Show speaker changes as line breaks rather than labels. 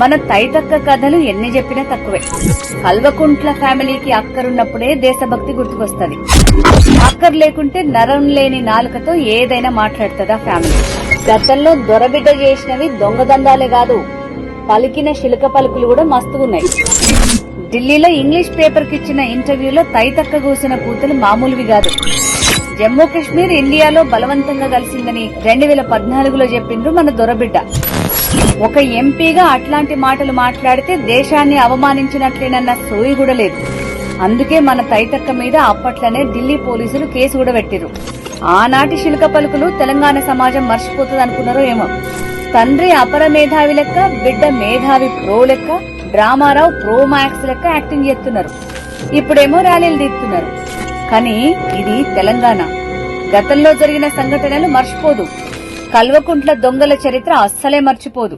మన తైతక్క కథలు ఎన్ని చెప్పినా తక్కువే. కల్వకుంట్ల ఫ్యామిలీకి అక్కరున్నప్పుడే దేశభక్తి గుర్తుకొస్తది. అక్కర్ లేకుంటే నరం లేని నాలుకతో ఏదైనా మాట్లాడుతుందా ఫ్యామిలీ. గతంలో దొరబిడ్డ చేసినవి దొంగదందాలే కాదు, పలికిన శిలక పలుకులు కూడా మస్తుగున్నాయి. ఢిల్లీలో ఇంగ్లీష్ పేపర్ కి ఇచ్చిన ఇంటర్వ్యూలో తైతక్క కూసిన కూతులు మామూలువి కాదు. జమ్మూ కాశ్మీర్ ఇండియాలో బలవంతంగా కలిసిందని 2014లో చెప్పిండ్రు మన దొరబిడ్డ. ఒక ఎంపీగా అట్లాంటి మాటలు మాట్లాడితే దేశాన్ని అవమానించినట్లేనన్న సోయి కూడా లేదు. అందుకే మన తైతక్క మీద అప్పట్లనే ఢిల్లీ పోలీసులు కేసు కూడా పెట్టిరు. ఆనాటి శిల్క పలుకులు తెలంగాణ సమాజం మర్చిపోతుంది అనుకున్నారో ఏమో. తండ్రి అపర మేధావి లెక్క, బిడ్డ మేధావి ప్రో లెక్క, డ్రామారావు ప్రో మ్యాక్స్ లెక్క యాక్టింగ్ చేస్తున్నారు. ఇప్పుడేమో ర్యాలీలు తీస్తున్నారు. కానీ ఇది తెలంగాణ. గతంలో జరిగిన సంఘటనలు మర్చిపోదు. కల్వకుంట్ల దొంగల చరిత్ర అస్సలే మర్చిపోదు.